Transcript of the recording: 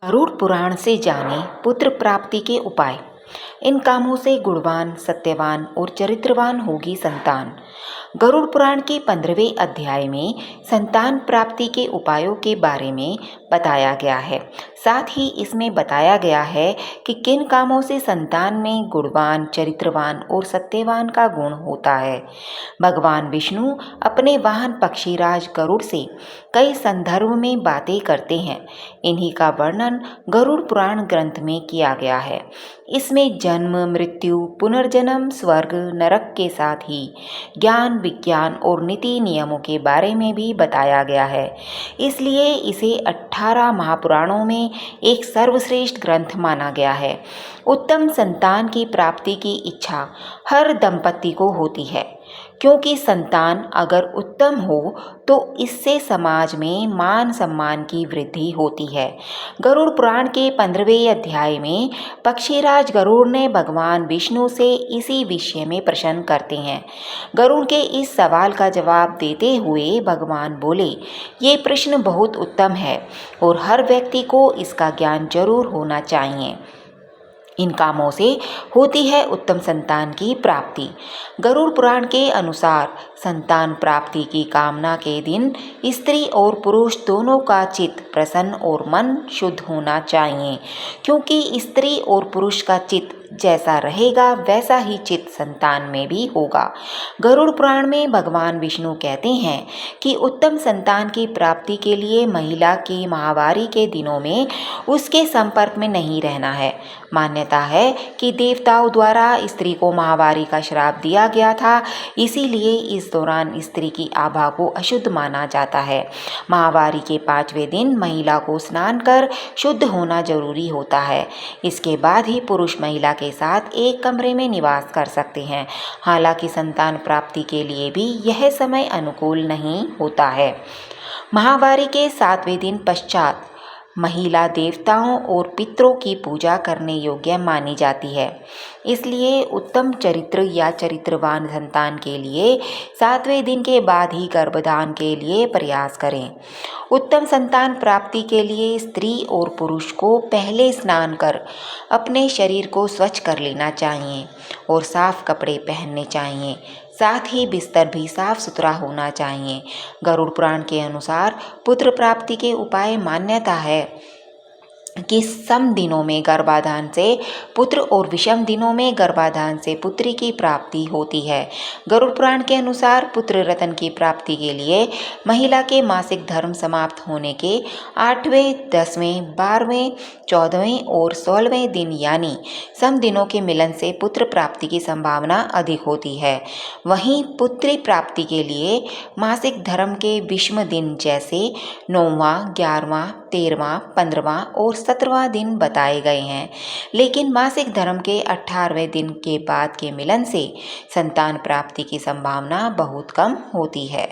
गरुड़ पुराण से जाने पुत्र प्राप्ति के उपाय। इन कामों से गुणवान, सत्यवान और चरित्रवान होगी संतान। गरुड़ पुराण के 15वें अध्याय में संतान प्राप्ति के उपायों के बारे में बताया गया है। साथ ही इसमें बताया गया है कि किन कामों से संतान में गुणवान, चरित्रवान और सत्यवान का गुण होता है। भगवान विष्णु अपने वाहन पक्षीराज गरुड़ से कई संदर्भ में बातें करते हैं। इन्हीं का वर्णन गरुड़ पुराण ग्रंथ में किया गया है। इसमें जन्म, मृत्यु, पुनर्जन्म, स्वर्ग, नरक के साथ ही ज्ञान, विज्ञान और नीति नियमों के बारे में भी बताया गया है। इसलिए इसे 18 महापुराणों में एक सर्वश्रेष्ठ ग्रंथ माना गया है। उत्तम संतान की प्राप्ति की इच्छा हर दंपति को होती है, क्योंकि संतान अगर उत्तम हो तो इससे समाज में मान सम्मान की वृद्धि होती है। गरुड़ पुराण के 15वें अध्याय में पक्षीराज गरुड़ ने भगवान विष्णु से इसी विषय में प्रश्न करते हैं। गरुड़ के इस सवाल का जवाब देते हुए भगवान बोले, ये प्रश्न बहुत उत्तम है और हर व्यक्ति को इसका ज्ञान जरूर होना चाहिए। इन कामों से होती है उत्तम संतान की प्राप्ति। गरुड़ पुराण के अनुसार संतान प्राप्ति की कामना के दिन स्त्री और पुरुष दोनों का चित्त प्रसन्न और मन शुद्ध होना चाहिए, क्योंकि स्त्री और पुरुष का चित्त जैसा रहेगा वैसा ही चित्त संतान में भी होगा। गरुड़ पुराण में भगवान विष्णु कहते हैं कि उत्तम संतान की प्राप्ति के लिए महिला की माहवारी के दिनों में उसके संपर्क में नहीं रहना है। मान्यता है कि देवताओं द्वारा स्त्री को माहवारी का श्राप दिया गया था, इसीलिए इस दौरान स्त्री की आभा को अशुद्ध माना जाता है। माहवारी के 5वें दिन महिला को स्नान कर शुद्ध होना जरूरी होता है। इसके बाद ही पुरुष महिला के साथ एक कमरे में निवास कर सकते हैं। हालांकि संतान प्राप्ति के लिए भी यह समय अनुकूल नहीं होता है। माहवारी के 7वें दिन पश्चात महिला देवताओं और पितरों की पूजा करने योग्य मानी जाती है। इसलिए उत्तम चरित्र या चरित्रवान संतान के लिए 7वें दिन के बाद ही गर्भधान के लिए प्रयास करें। उत्तम संतान प्राप्ति के लिए स्त्री और पुरुष को पहले स्नान कर अपने शरीर को स्वच्छ कर लेना चाहिए और साफ कपड़े पहनने चाहिए। साथ ही बिस्तर भी साफ सुथरा होना चाहिए। गरुड़ पुराण के अनुसार पुत्र प्राप्ति के उपाय मान्यता है कि सम दिनों में गर्भाधान से पुत्र और विषम दिनों में गर्भाधान से पुत्री की प्राप्ति होती है। गरुड़ पुराण के अनुसार पुत्र रत्न की प्राप्ति के लिए महिला के मासिक धर्म समाप्त होने के 8वें, 10वें, 12वें, 14वें और 16वें दिन यानी सम दिनों के मिलन से पुत्र प्राप्ति की संभावना अधिक होती है। वहीं पुत्री प्राप्ति के लिए मासिक धर्म के विषम दिन जैसे 9वां, 11वां, 13वां, 15वां और 17वां दिन बताए गए हैं। लेकिन मासिक धर्म के 18वें दिन के बाद के मिलन से संतान प्राप्ति की संभावना बहुत कम होती है।